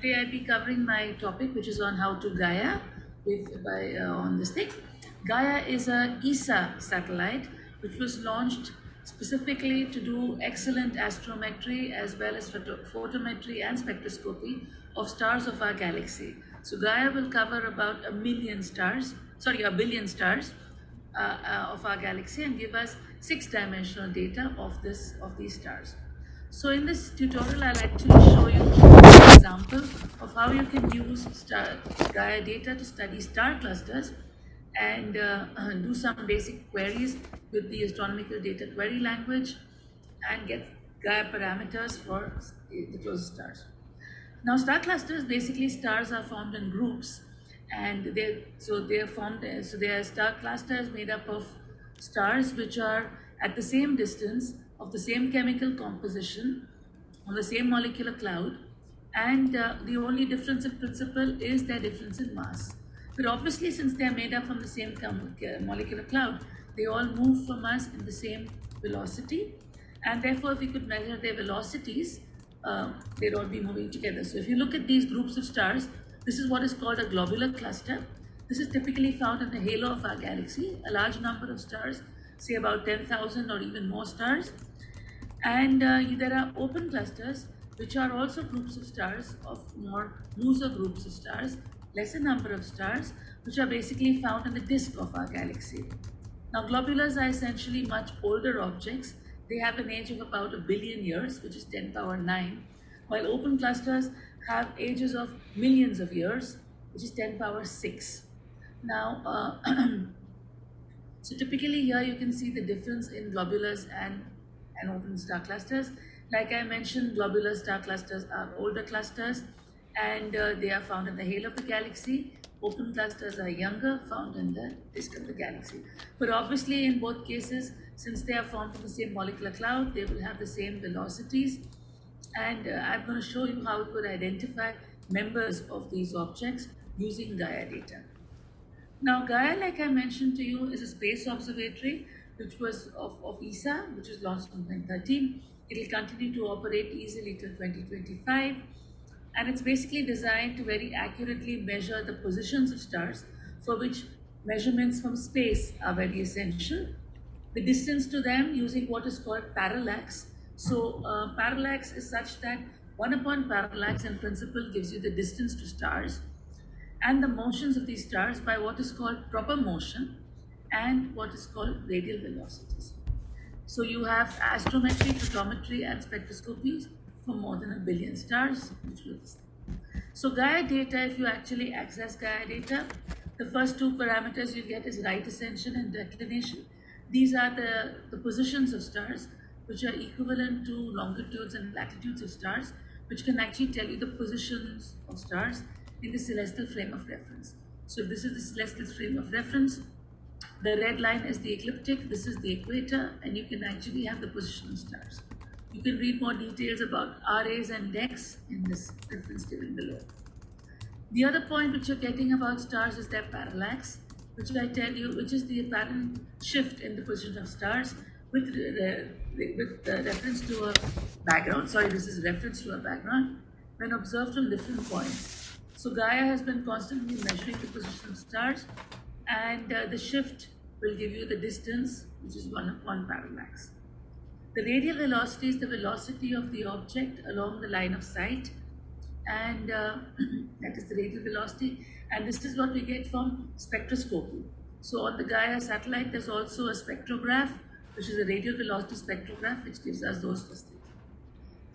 Today I'll be covering my topic, which is on how to Gaia on this thing. Gaia is a ESA satellite which was launched specifically to do excellent astrometry as well as photometry and spectroscopy of stars of our galaxy. So Gaia will cover about a billion stars of our galaxy and give us six-dimensional data of these stars. So in this tutorial, I'll actually show you an example of how you can use Gaia data to study star clusters and do some basic queries with the astronomical data query language and get Gaia parameters for the closest stars. Now, star clusters, basically stars are formed in groups, and they are star clusters made up of stars which are at the same distance, of the same chemical composition, on the same molecular cloud, and the only difference in principle is their difference in mass. But obviously, since they are made up from the same molecular cloud, they all move from us in the same velocity, and therefore if we could measure their velocities, they'd all be moving together. So if you look at these groups of stars, this is what is called a globular cluster. This is typically found in the halo of our galaxy, a large number of stars, say about 10,000 or even more stars. And there are open clusters, which are also groups of stars, of more looser groups of stars, lesser number of stars, which are basically found in the disk of our galaxy. Now, globulars are essentially much older objects. They have an age of about 1 billion years, which is 10 power 9, while open clusters have ages of millions of years, which is 10 power 6. Now, so typically here you can see the difference in globulars and open star clusters. Like I mentioned, globular star clusters are older clusters, and they are found in the halo of the galaxy. Open clusters are younger, found in the disk of the galaxy. But obviously, in both cases, since they are formed from the same molecular cloud, they will have the same velocities. And I'm going to show you how we could identify members of these objects using Gaia data. Now, Gaia, like I mentioned to you, is a space observatory which was of ESA, which was launched in 2013. It will continue to operate easily till 2025. And it's basically designed to very accurately measure the positions of stars, for which measurements from space are very essential. The distance to them using what is called parallax. So parallax is such that 1 upon parallax in principle gives you the distance to stars and the motions of these stars by what is called proper motion and what is called radial velocities. So you have astrometry, photometry, and spectroscopy for more than 1 billion stars, which looks. So Gaia data, if you actually access Gaia data, the first two parameters you get is right ascension and declination. These are the positions of stars, which are equivalent to longitudes and latitudes of stars, which can actually tell you the positions of stars in the celestial frame of reference. So this is the celestial frame of reference. The red line is the ecliptic, this is the equator, and you can actually have the position of stars. You can read more details about RAs and DECs in this reference given below. The other point which you're getting about stars is their parallax, which I tell you, which is the apparent shift in the position of stars with reference to a background. Sorry, this is reference to a background when observed from different points. So Gaia has been constantly measuring the position of stars, and the shift will give you the distance, which is 1 upon parallax. The radial velocity is the velocity of the object along the line of sight, and that is the radial velocity, and this is what we get from spectroscopy. So on the Gaia satellite, there's also a spectrograph, which is a radial velocity spectrograph, which gives us those facilities.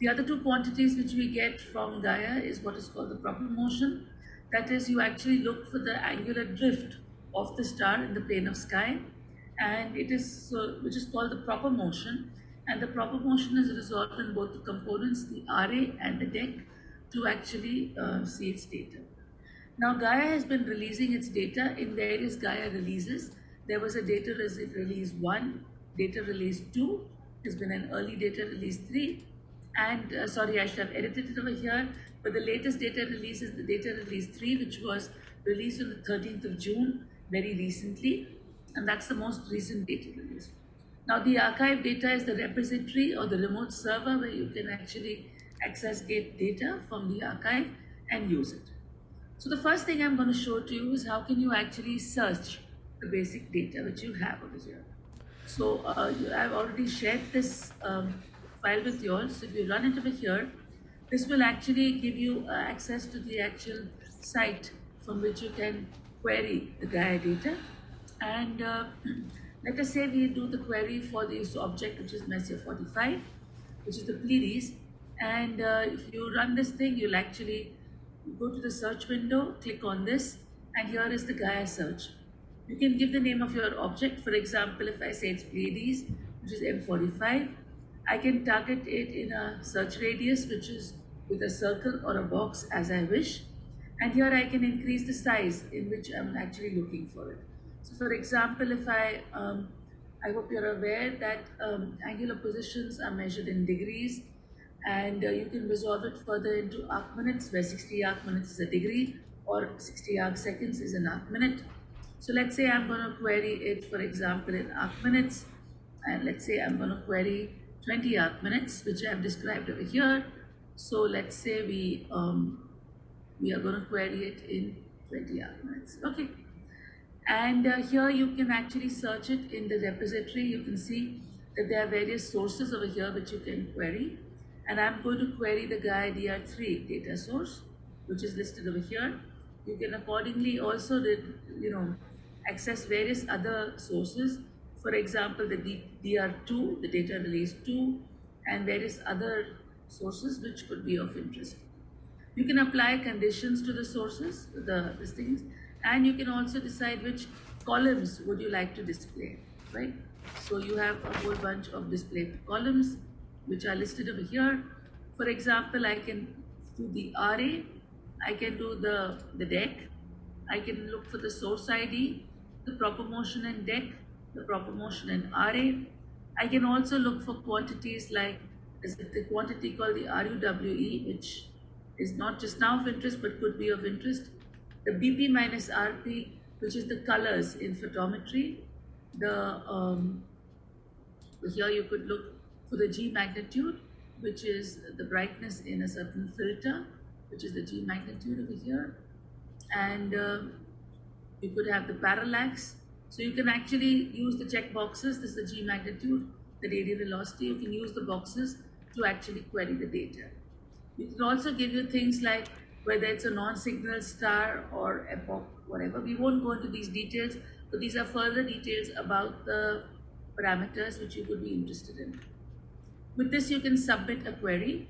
The other two quantities which we get from Gaia is what is called the proper motion. That is, you actually look for the angular drift of the star in the plane of sky, and it is which is called the proper motion. And the proper motion is resolved in both the components, the RA and the DEC, to actually see its data. Now, Gaia has been releasing its data in various Gaia releases. There was a data release 1, data release 2, there's been an early data release 3, and sorry, I should have edited it over here, but the latest data release is the data release 3, which was released on the 13th of June, very recently, and that's the most recent data release. Now, the archive data is the repository or the remote server where you can actually access data from the archive, and use it. So the first thing I'm going to show to you is how can you actually search the basic data which you have over here. So I've already shared this file with you all. So if you run it over here, this will actually give you access to the actual site from which you can query the Gaia data. And let us say we do the query for this object, which is Messier 45, which is the Pleiades. And if you run this thing, you'll actually go to the search window, click on this, and here is the Gaia search. You can give the name of your object. For example, if I say it's Pleiades, which is M45, I can target it in a search radius, which is with a circle or a box as I wish. And here I can increase the size in which I'm actually looking for it. So for example, if I hope you're aware that angular positions are measured in degrees, and you can resolve it further into arc minutes, where 60 arc minutes is a degree or 60 arc seconds is an arc minute. So let's say I'm going to query it, for example, in arc minutes, and let's say I'm going to query 20 arc minutes, which I have described over here. So let's say we are going to query it in 20 arc minutes. Okay. And here you can actually search it in the repository. You can see that there are various sources over here which you can query. And I'm going to query the Gaia DR3 data source, which is listed over here. You can accordingly also, access various other sources. For example, the DR2, the data release 2, and various other sources which could be of interest. You can apply conditions to the sources, the things, and you can also decide which columns would you like to display, right? So you have a whole bunch of display columns which are listed over here. For example, I can do the array, I can do the deck, I can look for the source ID, the proper motion in deck, the proper motion in array. I can also look for quantities like the quantity called the RUWE, which is not just now of interest but could be of interest. The BP minus RP, which is the colors in photometry. Here you could look for the G magnitude, which is the brightness in a certain filter, which is the G magnitude over here. And you could have the parallax. So you can actually use the check boxes. This is the G magnitude, the radial velocity. You can use the boxes to actually query the data. You can also give you things like whether it's a non-signal star or epoch, whatever. We won't go into these details, but these are further details about the parameters which you could be interested in. With this, you can submit a query,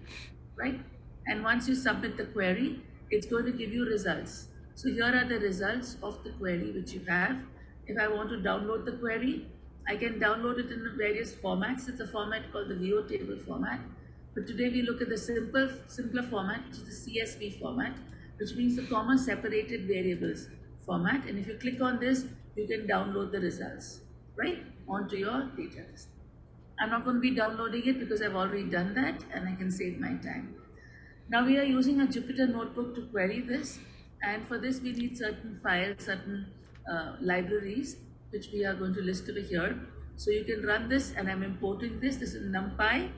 right? And once you submit the query, it's going to give you results. So here are the results of the query which you have. If I want to download the query, I can download it in various formats. It's a format called the VO table format. But today we look at the simpler format, which is the CSV format, which means the comma separated variables format. And if you click on this, you can download the results, right, onto your data list. I'm not going to be downloading it because I've already done that and I can save my time. Now we are using a Jupyter notebook to query this, and for this we need certain files, certain libraries, which we are going to list over here. So you can run this, and I'm importing this. This is NumPy,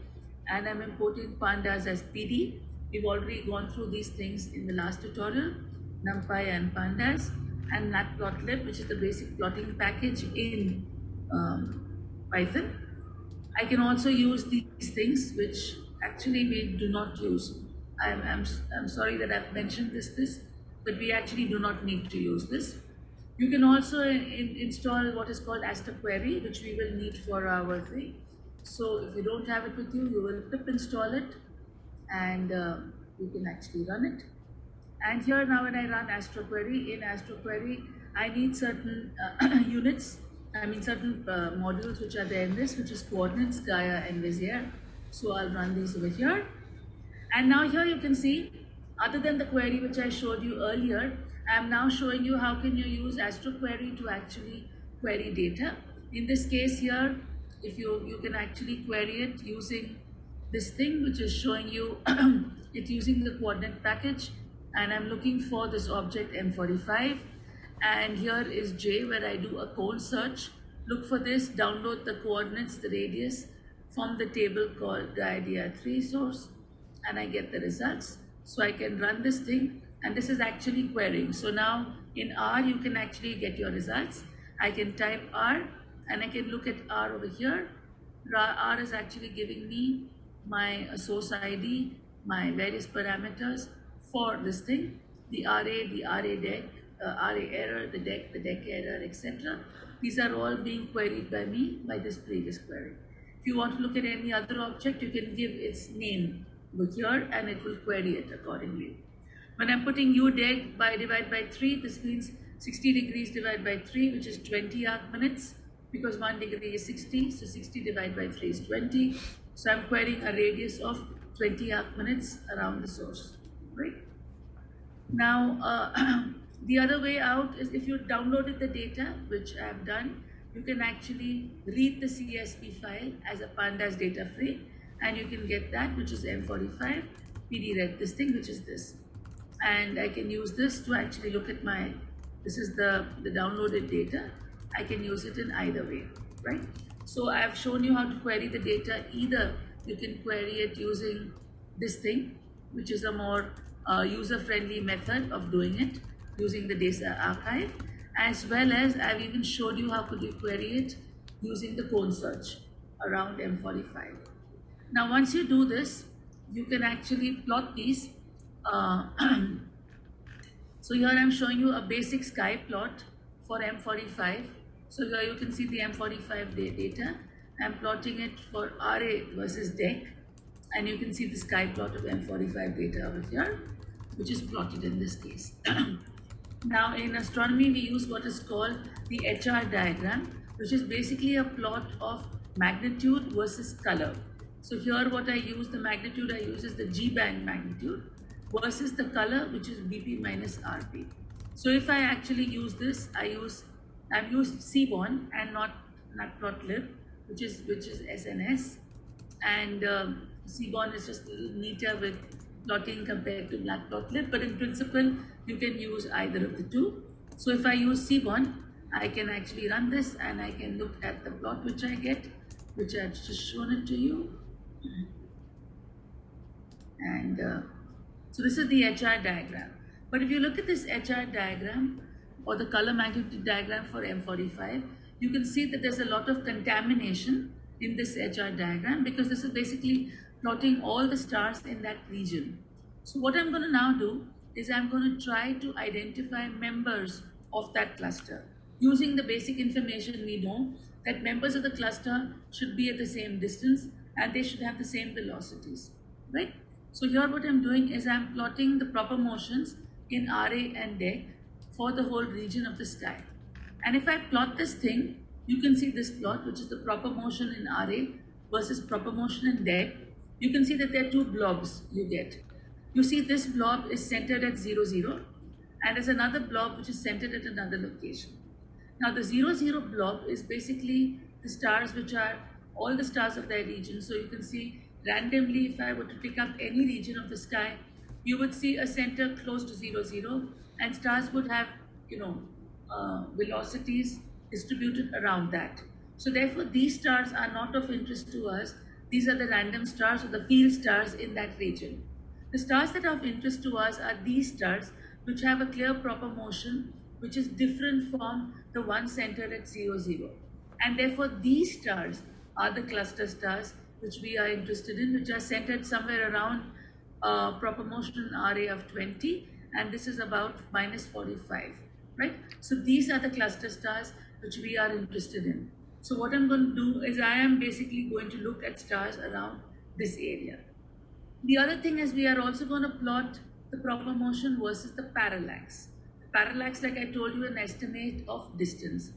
and I'm importing pandas as PD. We've already gone through these things in the last tutorial, NumPy and pandas, and matplotlib, which is the basic plotting package in Python. I can also use these things which actually we do not use. I'm sorry that I've mentioned this, but we actually do not need to use this. You can also install what is called AstroQuery, which we will need for our thing. So if you don't have it with you, you will pip install it, and you can actually run it. And here now when I run AstroQuery, in AstroQuery, I need certain units, certain modules which are there in this, which is coordinates, Gaia and Vizier. So I'll run these over here. And now here you can see, other than the query which I showed you earlier, I am now showing you how can you use AstroQuery to actually query data. In this case here, if you can actually query it using this thing, which is showing you it using the coordinate package, and I'm looking for this object M45, and here is J, where I do a cone search. Look for this, download the coordinates, the radius from the table called Gaia DR3 source, and I get the results. So I can run this thing, and this is actually querying. So now in R you can actually get your results. I can type R and I can look at R over here. R is actually giving me my source ID, my various parameters for this thing, the RA, the RA deck, RA error, the deck error, etc. These are all being queried by me by this previous query. If you want to look at any other object, you can give its name over here and it will query it accordingly. When I'm putting U deck by divide by 3, this means 60 degrees divided by 3, which is 20 arc minutes, because 1 degree is 60, so 60 divided by 3 is 20. So I'm querying a radius of 20 arc minutes around the source, right? Now, the other way out is if you downloaded the data, which I have done, you can actually read the CSV file as a pandas data frame, and you can get that, which is M45 PD-RED, this thing, which is this. And I can use this to actually look at this is the downloaded data. I can use it in either way, right? So I've shown you how to query the data. Either you can query it using this thing, which is a more user-friendly method of doing it, using the data archive, as well as I've even showed you how could you query it using the cone search around M45. Now, once you do this, you can actually plot these. So here I'm showing you a basic sky plot for M45. So here you can see the M45 data. I'm plotting it for RA versus deck, and you can see the sky plot of M45 data over here, which is plotted in this case. Now in astronomy, we use what is called the HR diagram, which is basically a plot of magnitude versus color. So here what I use, the magnitude I use is the G-band magnitude versus the color, which is BP minus RP. So if I actually use this, I've used Seaborn and not Matplotlib, which is SNS, and Seaborn is just a little neater with plotting compared to Matplotlib, but in principle you can use either of the two. So if I use Seaborn, I can actually run this and I can look at the plot which I get, which I've just shown it to you. And so this is the HR diagram. But if you look at this HR diagram or the color magnitude diagram for M45, you can see that there's a lot of contamination in this HR diagram, because this is basically plotting all the stars in that region. So what I'm going to now do is I'm going to try to identify members of that cluster using the basic information we know that members of the cluster should be at the same distance and they should have the same velocities, right? So here what I'm doing is I'm plotting the proper motions in RA and deck for the whole region of the sky. And if I plot this thing, you can see this plot, which is the proper motion in RA versus proper motion in deck. You can see that there are two blobs you get. You see this blob is centered at 0, 0, and there's another blob which is centered at another location. Now the 0, 0 blob is basically the stars which are all the stars of that region. So you can see randomly, if I were to pick up any region of the sky, you would see a center close to 0, 0, and stars would have, velocities distributed around that. So therefore, these stars are not of interest to us. These are the random stars or the field stars in that region. The stars that are of interest to us are these stars, which have a clear proper motion, which is different from the one centered at 0, 0. And therefore, these stars are the cluster stars which we are interested in, which are centered somewhere around proper motion RA of 20, and this is about minus 45, right? So these are the cluster stars which we are interested in. So what I'm going to do is I am basically going to look at stars around this area. The other thing is we are also going to plot the proper motion versus the parallax. The parallax, like I told you, an estimate of distance.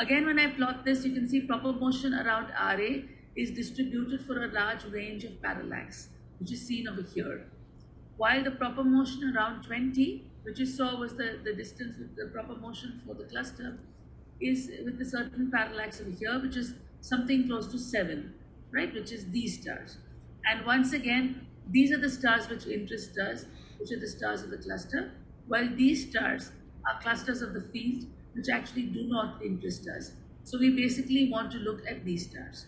Again, when I plot this, you can see proper motion around RA is distributed for a large range of parallax, which is seen over here. While the proper motion around 20, which you saw was the distance with the proper motion for the cluster, is with a certain parallax over here, which is something close to 7, right, which is these stars. And once again, these are the stars which interest us, which are the stars of the cluster, while these stars are clusters of the field, which actually do not interest us. So we basically want to look at these stars.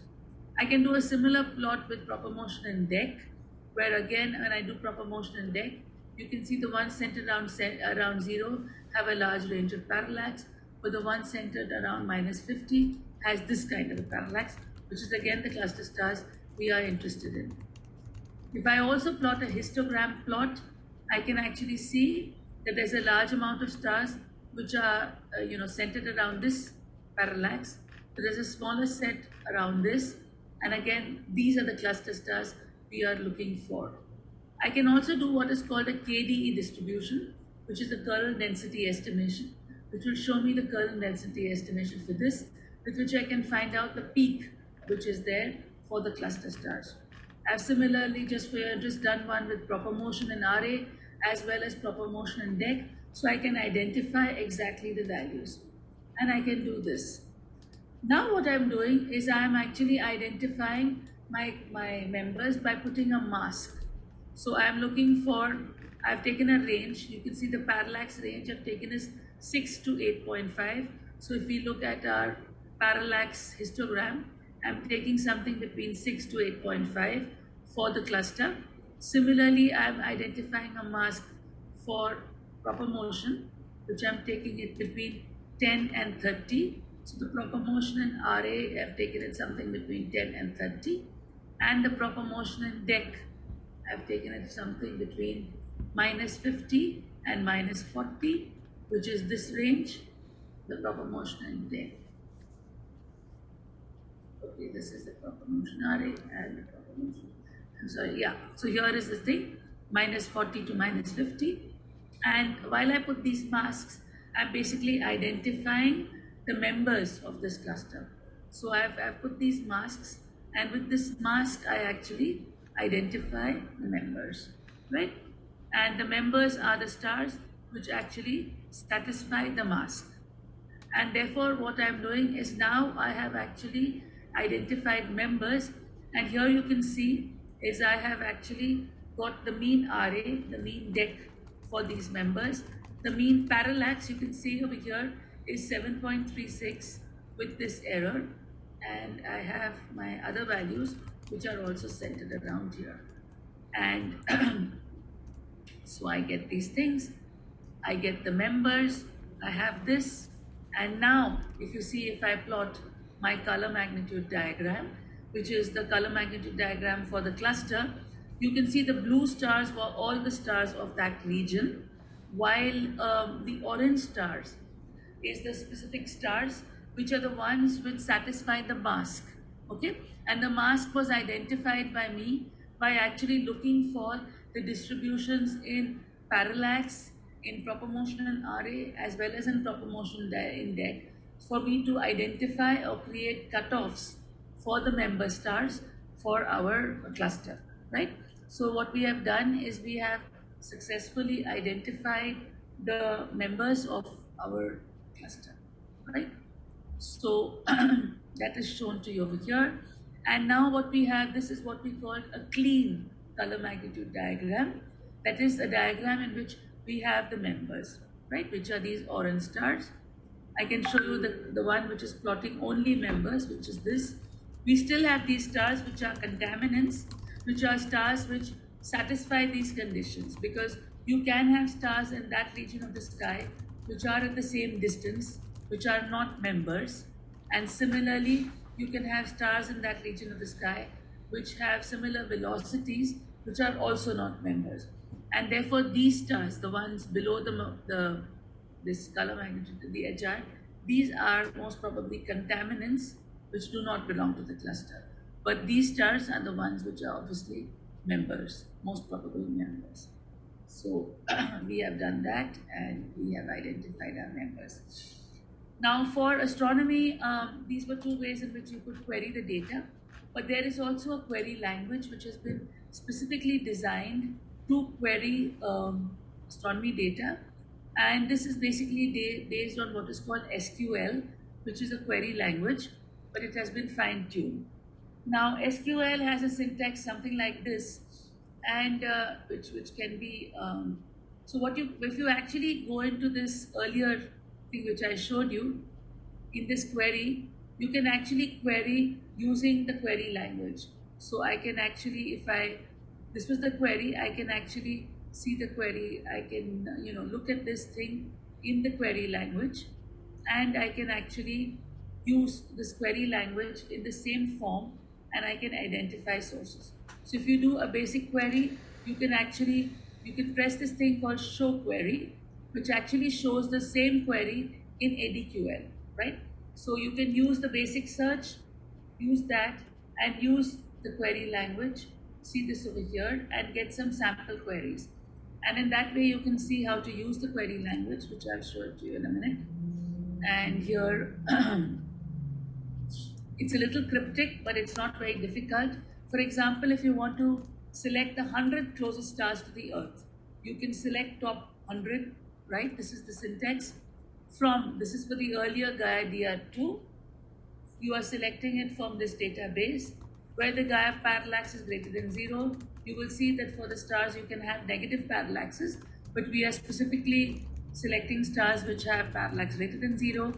I can do a similar plot with proper motion in deck, where again, when I do proper motion in deck, You can see the ones centered around 0 have a large range of parallax, but the one centered around -50 has this kind of a parallax, which is again the cluster stars we are interested in. If I also plot a histogram plot, I can actually see that there's a large amount of stars which are centered around this parallax. So there's a smaller set around this, and again these are the cluster stars we are looking for. I can also do what is called a KDE distribution, which is the kernel density estimation, which will show me the kernel density estimation for this, with which I can find out the peak which is there for the cluster stars. I've similarly, just for your interest, done one with proper motion in RA as well as proper motion in DEC, so I can identify exactly the values. And I can do this. Now what I'm doing is I'm actually identifying my members by putting a mask. So I'm looking for, I've taken a range. You can see the parallax range I've taken is 6 to 8.5. So if we look at our parallax histogram, I'm taking something between 6 to 8.5 for the cluster. Similarly, I'm identifying a mask for proper motion, which I'm taking it between 10 and 30. So the proper motion in RA, I've taken it something between 10 and 30. And the proper motion in DEC, I've taken it something between -50 and -40, which is this range, the proper motion in DEC. Okay, this is the proper motion RA and the proper motion. I'm sorry, yeah. So here is the thing, -40 to -50. And while I put these masks, I'm basically identifying the members of this cluster. So I've put these masks, and with this mask, I actually identify the members, right? And the members are the stars which actually satisfy the mask. And therefore, what I'm doing is now I have actually identified members, and here you can see is I have actually got the mean RA, the mean DEC for these members. The mean parallax, you can see over here, is 7.36 with this error, and I have my other values which are also centered around here. And so I get these things, I get the members, I have this, and now if you see, if I plot my color magnitude diagram, which is the color magnitude diagram for the cluster, you can see the blue stars were all the stars of that region, while the orange stars is the specific stars which are the ones which satisfy the mask. Okay, and the mask was identified by me by actually looking for the distributions in parallax, in proper motion in RA, as well as in proper motion in DEC, for me to identify or create cutoffs for the member stars for our cluster, right? So what we have done is we have successfully identified the members of our cluster, right? So that is shown to you over here. And now what we have, this is what we call a clean color magnitude diagram. That is a diagram in which we have the members, right, which are these orange stars. I can show you the one which is plotting only members, which is this. We still have these stars which are contaminants, which are stars which satisfy these conditions, because you can have stars in that region of the sky which are at the same distance, which are not members. And similarly, you can have stars in that region of the sky which have similar velocities, which are also not members. And therefore, these stars, the ones below this color magnitude, the HI, these are most probably contaminants which do not belong to the cluster. But these stars are the ones which are obviously members, most probably members. So we have done that, and we have identified our members. Now for astronomy, these were two ways in which you could query the data, but there is also a query language which has been specifically designed to query astronomy data, and this is basically based on what is called SQL, which is a query language, but it has been fine-tuned. Now SQL has a syntax something like this, and which can be so what you, if you actually go into this earlier thing which I showed you in this query, you can actually query using the query language. So I can actually, if this was the query, I can actually see the query. I can look at this thing in the query language, and I can actually use this query language in the same form, and I can identify sources. So if you do a basic query, you can press this thing called show query, which actually shows the same query in ADQL, right? So you can use the basic search, use that, and use the query language, see this over here, and get some sample queries. And in that way, you can see how to use the query language, which I'll show it to you in a minute. And here, it's a little cryptic, but it's not very difficult. For example, if you want to select the 100 closest stars to the Earth, you can select top 100, right? This is the syntax. This is for the earlier Gaia DR2. You are selecting it from this database. Where the Gaia parallax is greater than 0, you will see that for the stars you can have negative parallaxes, but we are specifically selecting stars which have parallax greater than 0.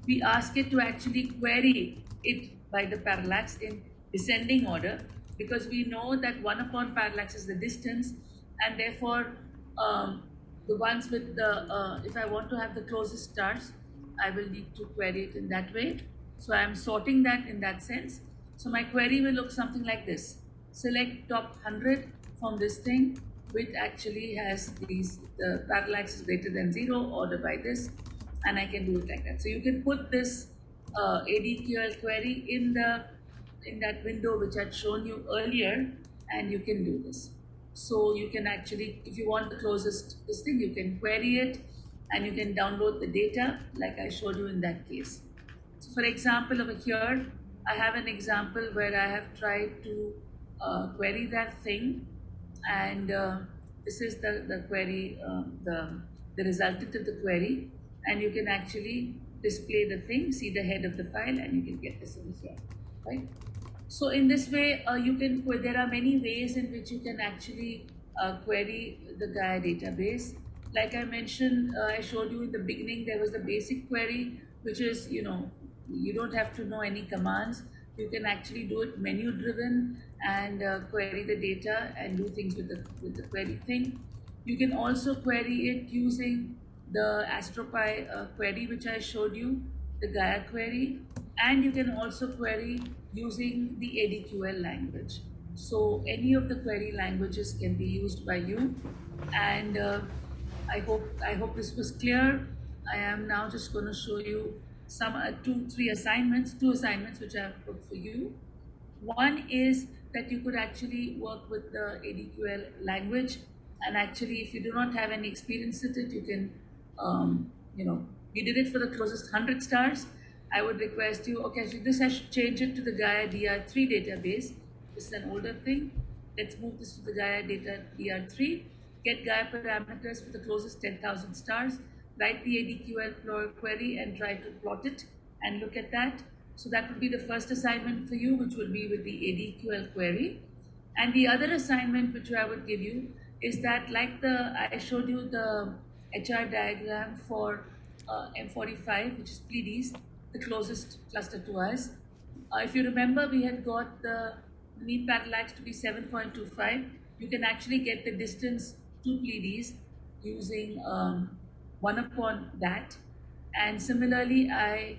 We ask it to actually query it by the parallax in descending order, because we know that 1 upon parallax is the distance, and therefore the ones with the, if I want to have the closest stars, I will need to query it in that way. So I am sorting that in that sense. So my query will look something like this. Select top 100 from this thing, which actually has the parallax is greater than 0, order by this, and I can do it like that. So you can put this ADQL query in that window which I had shown you earlier, and you can do this. So you can actually, if you want the closest this thing, you can query it, and you can download the data like I showed you in that case. So for example, over here, I have an example where I have tried to query that thing, and this is the query, the resultant of the query, and you can actually display the thing, see the head of the file, and you can get this over here, right? So in this way, there are many ways in which you can actually query the Gaia database. Like I mentioned, I showed you in the beginning, there was the basic query, which is, you don't have to know any commands. You can actually do it menu driven and query the data and do things with the query thing. You can also query it using the AstroPy query, which I showed you, the Gaia query, and you can also query using the ADQL language. So any of the query languages can be used by you, and I hope this was clear. I am now just going to show you some two assignments which I have put for you. One is that you could actually work with the ADQL language, and actually, if you do not have any experience with it, you can, you did it for the closest 100 stars. I would request you, okay, so this I should change it to the Gaia DR3 database. This is an older thing. Let's move this to the Gaia data DR3. Get Gaia parameters for the closest 10,000 stars. Write the ADQL query and try to plot it and look at that. So that would be the first assignment for you, which will be with the ADQL query. And the other assignment which I would give you is that, like I showed you the HR diagram for M45, which is Pleiades, the closest cluster to us. If you remember, we had got the mean parallax to be 7.25. You can actually get the distance to Pleiades using 1 upon that. And similarly, I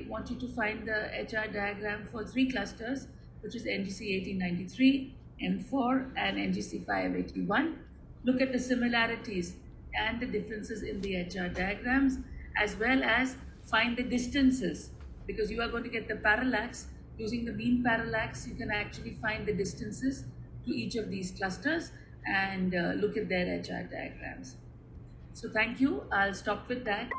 want you to find the HR diagram for 3 clusters, which is NGC 1893, M4, and NGC 581. Look at the similarities and the differences in the HR diagrams, as well as find the distances, because you are going to get the parallax. Using the mean parallax, you can actually find the distances to each of these clusters and look at their HR diagrams. So thank you. I'll stop with that.